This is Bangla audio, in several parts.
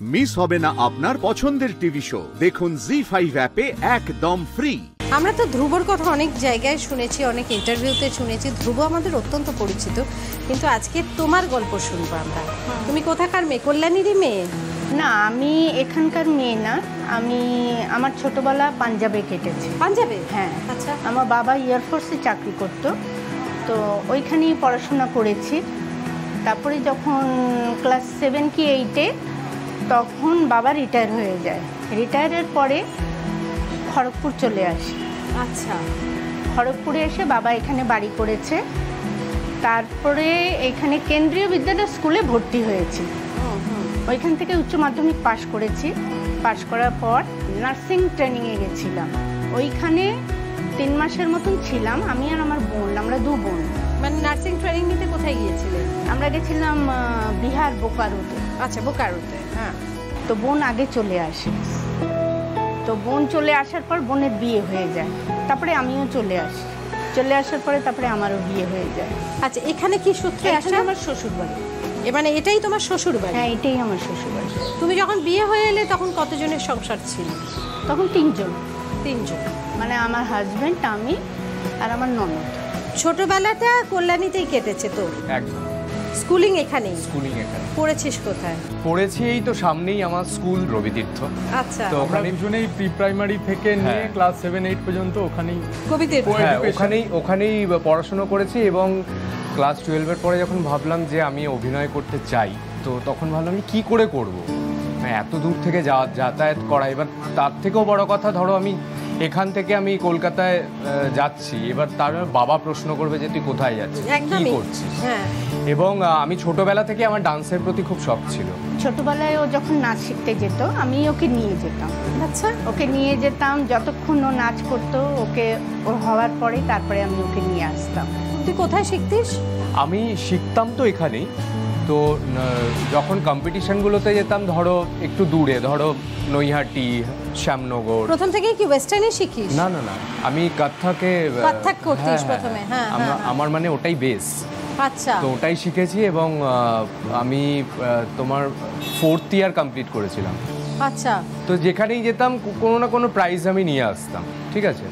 মিস হবে না আপনার পছন্দের টিভি শো। দেখুন জি5 অ্যাপে একদম ফ্রি। আমরা তো ধ্রুবর কথা অনেক জায়গায় শুনেছি, অনেক ইন্টারভিউতে শুনেছি। ধ্রুব আমাদের অত্যন্ত পরিচিত, কিন্তু আজকে তোমার গল্প শুনবো আমরা। তুমি কোথাকার মেয়ে? কল্যাণীরই মেয়ে? না, আমি এখানকার মেয়ে না। আমার ছোটবেলা পাঞ্জাবে কেটেছে। পাঞ্জাবে? হ্যাঁ। আচ্ছা। আমার বাবা এয়ারফোর্সে চাকরি করতো, তো ওইখানেই পড়াশোনা করেছি। তারপরে যখন ক্লাস 7 কি 8-এ তখন বাবা রিটায়ার হয়ে যায়। রিটায়ারের পরে খড়গপুর চলে আসে। আচ্ছা। খড়গপুরে এসে বাবা এখানে বাড়ি করেছে। তারপরে এখানে কেন্দ্রীয় বিদ্যালয় স্কুলে ভর্তি হয়েছি। ওইখান থেকে উচ্চ মাধ্যমিক পাশ করেছি। পাশ করার পর নার্সিং ট্রেনিংয়ে গেছিলাম। ওইখানে 3 মাসের মতন ছিলাম, আমি আর আমার বোন, আমরা 2 বোন। মানে নার্সিং ট্রেনিং নিতে কোথায় গিয়েছিলে? আমরা গেছিলাম বিহার, বোকারোতে। আচ্ছা, বোকারোতে। হ্যাঁ। তো বোন আগে চলে আসে। তো বোন চলে আসার পর বোনের বিয়ে হয়ে যায়। তারপরে আমিও চলে আসি। চলে আসার পরে তারপরে আমারও বিয়ে হয়ে যায়। আচ্ছা, এখানে কি সূত্রে আসা? আমার শ্বশুর বাড়ি। মানে এটাই তোমার শ্বশুর বাড়ি? হ্যাঁ, এটাই আমার শ্বশুর বাড়ি। তুমি যখন বিয়ে হয়ে এলে তখন কতজনের সংসার ছিল? তখন 3 জন। 3 জন? মানে আমার হাজবেন্ড, আমি আর আমার ননদ। ছোটবেলাটা কল্যাণীতেই কেটেছে তো? একদম। স্কুলিং এখানেই? স্কুলিং এখানে। পড়েছিস কোথায়? পড়েছি এই তো সামনেই আমার স্কুল, রবিতীর্থ। আচ্ছা। তো আমরা দুজনেই প্রি প্রাইমারি থেকে নিয়ে ক্লাস 7-8 পর্যন্ত ওখানেই। কবিতীর্থ? হ্যাঁ, ওখানেই পড়াশোনা করেছি। এবং ক্লাস 12-এর পরে যখন ভাবলাম যে আমি অভিনয় করতে চাই, তো তখন ভাবলাম আমি কী করে করব, এত দূর থেকে যাতায়াত করা। এবার তার থেকেও বড় কথা, ধরো আমি এখান থেকে আমি কলকাতায় যাচ্ছি, এবার তার বাবা প্রশ্ন করবে যে তুই কোথায় যাচ্ছিস, কী করছিস। হ্যাঁ। এবং আমি ছোটবেলা থেকে আমার ডান্সের প্রতি খুব শখ ছিল। ছোটবেলায় ও যখন নাচ শিখতে যেত, আমি ওকে নিয়ে যেতাম। আচ্ছা। ওকে নিয়ে যেতাম, যতক্ষণ ও নাচ করতো, ওর হওয়ার পরে তারপরে আমি ওকে নিয়ে আসতাম। তুই কোথায় শিখতিস? আমি শিখতাম তো এখানেই। তো যখন কম্পিটিশনগুলোতে যেতাম, ধরো একটু দূরে, ধরো নৈহাটি, শ্যামনগর। প্রথম থেকেই কি ওয়েস্টার্নে শিখিস? না, আমি কত্থক করতিস প্রথমে? হ্যাঁ, আমার মানে ওটাই বেস। আচ্ছা। তো ওটাই শিখেছি এবং আমি তোমার 4th ইয়ার কমপ্লিট করেছিলাম। আচ্ছা। তো যেখানেই যেতাম কোনো না কোনো প্রাইজ আমি নিয়ে আসতাম, ঠিক আছে।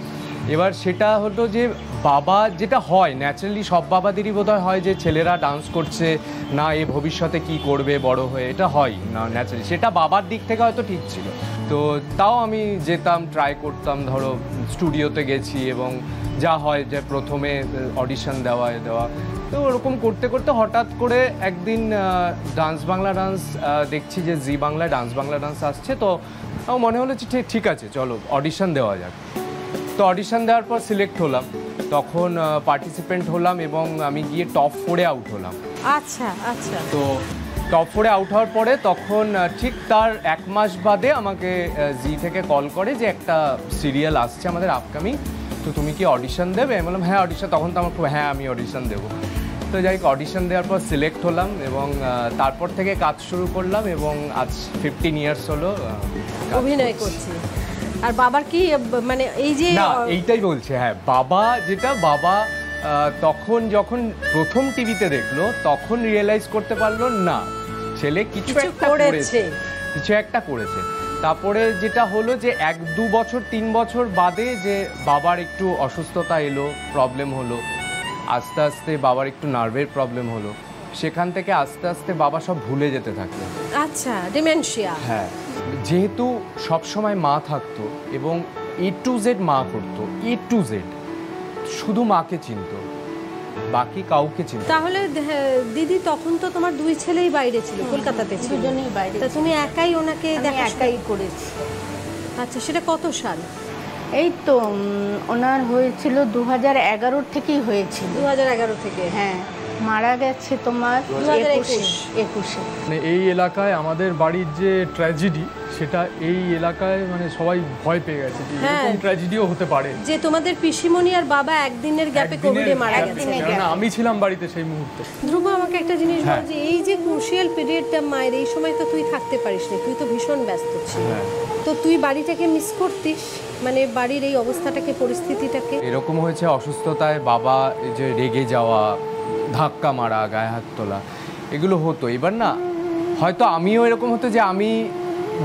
এবার সেটা হলো যে বাবা, যেটা হয় ন্যাচারালি সব বাবাদেরই বোধহয় হয় যে ছেলেরা ডান্স করছে না, এ ভবিষ্যতে কি করবে বড় হয়ে, এটা হয় না ন্যাচারালি। সেটা বাবার দিক থেকে হয়তো ঠিক ছিল। তো তাও আমি যেতাম, ট্রাই করতাম, ধরো স্টুডিওতে গেছি এবং যা হয় যে প্রথমে অডিশন দেওয়া। তো ওরকম করতে করতে হঠাৎ করে একদিন ডান্স বাংলা ডান্স দেখছি যে জি বাংলায় ডান্স বাংলা ডান্স আসছে। তো মনে হলো যে ঠিক আছে, চলো অডিশন দেওয়া যাক। তো অডিশন দেওয়ার পর সিলেক্ট হলাম, তখন পার্টিসিপেন্ট হলাম এবং আমি গিয়ে টপ 4-এ আউট হলাম। আচ্ছা আচ্ছা। তো টপ 4-এ আউট হওয়ার পরে তখন ঠিক তার 1 মাস বাদে আমাকে জি থেকে কল করে যে একটা সিরিয়াল আসছে আমাদের আপকামিং, তো তুমি কি অডিশন দেবে? আমি বললাম হ্যাঁ অডিশন। তখন তো আমার হ্যাঁ আমি অডিশন দেবো। তো যাই হোক, অডিশন দেওয়ার পর সিলেক্ট হলাম এবং তারপর থেকে কাজ শুরু করলাম এবং আজ 15 ইয়ার্স হলো অভিনয় করছি। আর বাবার কি মানে এই যে না, এইটাই বলছে। হ্যাঁ, বাবা তখন যখন প্রথম টিভিতে দেখলো, তখন রিয়েলাইজ করতে পারলো না ছেলে কিছু একটা করেছে। তারপরে যেটা হলো যে 1-2 বছর 3 বছর বাদে যে বাবার একটু অসুস্থতা এলো, প্রবলেম হলো, আস্তে আস্তে বাবার একটু নার্ভের প্রবলেম হলো। সেখান থেকে আস্তে আস্তে বাবা সব ভুলে যেতে থাকলো। আচ্ছা, ডিমেনশিয়া। হ্যাঁ, যেহেতু সবসময় মা থাকতো এবং A to Z মা করতো, A to Z শুধু মাকে চিনতো, বাকি কাউকে চিনতো। তাহলে দিদি তখন তো তোমার 2 ছেলেই বাইরে ছিল, কলকাতাতে ছিল? দুজনেই বাইরে। তা তুমি একাই ওনাকে একাই করেছি। আচ্ছা, সেটা কত সাল? এই তো ওনার হয়েছিল 2011 থেকেই হয়েছিল। 2011 থেকে? হ্যাঁ, মারা গেছে তোমার 2021-এ। মানে এই এলাকায় আমাদের বাড়ির যে ট্র্যাজেডি, সেটা এই এলাকায় মানে সবাই ভয় পেয়ে গেছে যে এরকম ট্র্যাজেডিও হতে পারে। যে তোমাদের পিসিমণি আর বাবা একদিনের গ্যাপে কোভিডে মারা গেছে। না, আমি ছিলাম বাড়িতে সেই মুহূর্তে। ধ্রুব, আমাকে একটা জিনিস বল, যে এই যে ক্রুশিয়াল পিরিয়ডটা মায়ের, এই সময় তো তুই থাকতে পারিস না, তুই তো ভীষণ ব্যস্ত ছিলি। তো তুই বাড়িটাকে মিস করতিস, মানে বাড়ির এই অবস্থাটাকে, পরিস্থিতিটাকে? এরকম হয়েছে অসুস্থতায় বাবা এই যে রেগে যাওয়া, ধাক্কা মারা, গায়ে হাত তোলা, এগুলো হতো। এবার না হয়তো আমিও এরকম হতো যে আমি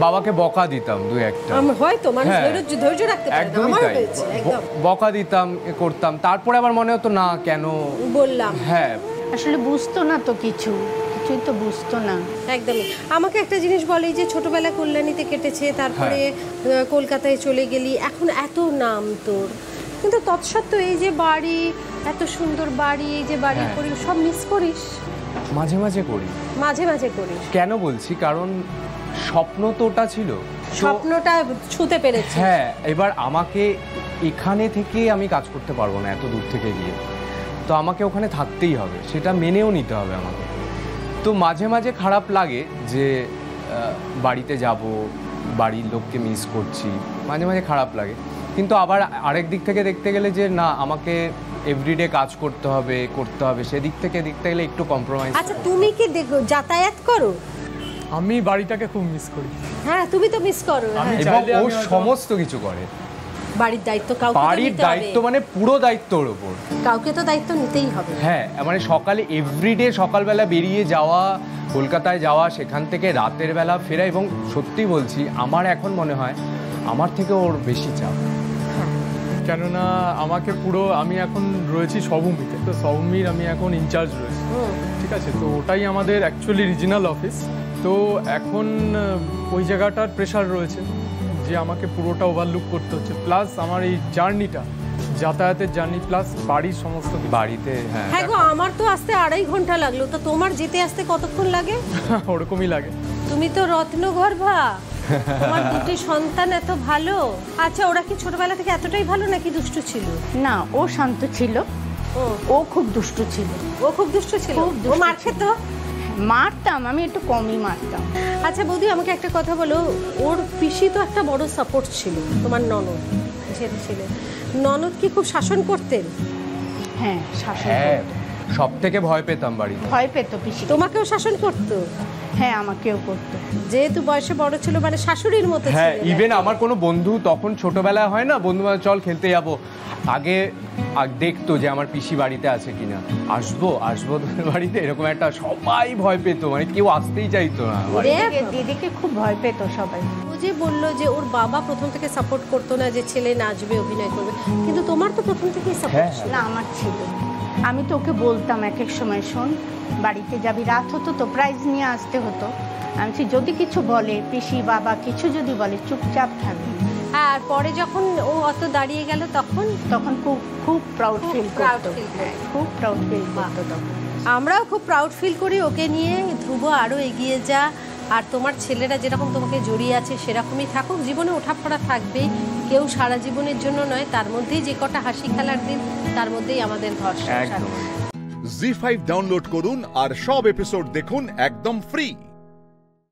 বাবাকে বকা দিতাম দু একটা, হয়তো মানুষ হ্যাঁ, ধৈর্য রাখতে পারে না, একদমই আমারও তাই, হয়েছে একদম। বকা দিতাম, করতাম, তারপরে আবার মনে হতো না কেন বললাম, হ্যাঁ আসলে বুঝতো না তো কিছুই তো বুঝতো না। একদমই। আমাকে একটা জিনিস বলে, এই যে ছোটবেলা কল্যাণীতে কেটেছে, তারপরে কলকাতায় চলে গেলি, এখন এত নাম তোর, কিন্তু তৎসত্ত্বেও এই যে বাড়ি, এত সুন্দর বাড়ি, এই যে বাড়ি করি, সব মিস করিস? মাঝে মাঝে করি। মাঝে মাঝে করিস? কেন বলছি, কারণ স্বপ্ন তো ওটা ছিল, স্বপ্নটা ছুঁতে পেরেছি। হ্যাঁ, এবার আমাকে এখানে থেকে আমি কাজ করতে পারবো না, এত দূর থেকে গিয়ে, তো আমাকে ওখানে থাকতেই হবে, সেটা মেনেও নিতে হবে আমাকে। তো মাঝে মাঝে খারাপ লাগে যে বাড়িতে যাব, বাড়ির লোককে মিস করছি, মাঝে মাঝে খারাপ লাগে, কিন্তু আবার আরেক দিক থেকে দেখতে গেলে যে না, আমাকে এভরিডে কাজ করতে হবে, সেদিক থেকে দেখতে গেলে একটু কম্প্রোমাইজ। আচ্ছা, তুমি কি যাতায়াত করো? আমি বাড়িটাকে খুব মিস করি। হ্যাঁ, তুমি তো মিস করো। এবং ও সমস্ত কিছু করে, বাড়ির দায়িত্ব কাউকে বাড়ির দায়িত্ব মানে পুরো দায়িত্ব ওর উপর, কাউকে তো দায়িত্ব নিতেই হবে। হ্যাঁ, মানে সকালে এভরিডে সকালবেলা বেরিয়ে যাওয়া, কলকাতায় যাওয়া, সেখান থেকে রাতের বেলা ফেরা, এবং সত্যি বলছি আমার এখন মনে হয় আমার থেকে ওর বেশি চাপ। কেননা আমাকে পুরো, আমি এখন রয়েছি সবুমিতে, তো সবুমির আমি এখন ইনচার্জ রয়েছি, ঠিক আছে, তো ওটাই আমাদের অ্যাকচুয়ালি রিজিনাল অফিস। তো এখন ওই জায়গাটার প্রেশার রয়েছে যে আমাকে পুরোটা ওভারলুক করতে হচ্ছে, প্লাস আমার এই জার্নিটা, যাতায়াতের জার্নি, প্লাস বাড়ির সমস্ত বাড়িতে। হ্যাঁ হ্যাঁ গো, আমার তো আসতে 2.5 ঘন্টা লাগলো, তো তোমার যেতে আসতে কতক্ষণ লাগে? ওরকমই লাগে। তুমি তো রত্নগর্ভা, তোমার দুটি সন্তান এত ভালো। আচ্ছা, ওরা কি ছোটবেলা থেকে এতটাই ভালো নাকি দুষ্টু ছিল? না, ও শান্ত ছিল, ও খুব দুষ্টু ছিল। ও খুব দুষ্টু ছিল? ও মার খেত? মারতাম, আমি একটু কমই মারতাম। আচ্ছা বৌদি, আমাকে একটা কথা বলো, ওর পিসি তো একটা বড় সাপোর্ট ছিল, তোমার ননদ যেটা ছিল, ননদ কি খুব শাসন করতেন? হ্যাঁ, শাসন হ্যাঁ, করতো। সব থেকে ভয় পেতাম বাড়িতে। ভয় পেত পিসি। তোমাকেও শাসন করতো? হ্যাঁ, আমাকেও করতো। যেহেতু বয়সে বড় ছিল, মানে শাশুড়ির মতো ছিল। হ্যাঁ, ইভেন আমার কোনো বন্ধু, তখন ছোটবেলায় হয় না বন্ধু চল খেলতে যাবো, আগে দেখতো যে আমার পিসি বাড়িতে আছে কিনা, আসবো তোদের বাড়িতে, এরকম একটা, সবাই ভয় পেতো, মানে কেউ আসতেই চাইতো না। দিদিকে খুব ভয় পেত সবাই। ও যে বললো যে ওর বাবা প্রথম থেকে সাপোর্ট করতো না যে ছেলে নাচবে, অভিনয় করবে, কিন্তু তোমার তো প্রথম থেকেই সাপোর্ট ছিল। না, আমার ছিল। আমি তো ওকে বলতাম এক এক সময়, শোন বাড়িতে যাবি, রাত হতো তো প্রাইজ নিয়ে আসতে হতো, আমি যদি কিছু বলে, পিসি বাবা কিছু যদি বলে, চুপচাপ থাকবে। আর পরে যখন ও অত দাঁড়িয়ে গেল, তখন খুব প্রাউড ফিল করতো, খুব প্রাউড ফিল করতো তখন। আমরাও খুব প্রাউড ফিল করি ওকে নিয়ে। ধ্রুব আরও এগিয়ে যা, আর তোমার ছেলেরা যেরকম তোমাকে জড়িয়ে আছে সেরকমই থাকুক, জীবনে ওঠাপড়া থাকবেই, কেউ সারা জীবনের জন্য নয়, তার মধ্যেই যে কটা হাসি খেলার দিন, তার মধ্যেই আমাদের ঘর সংসার। জি5 ডাউনলোড করুন আর সব এপিসোড দেখুন একদম ফ্রি।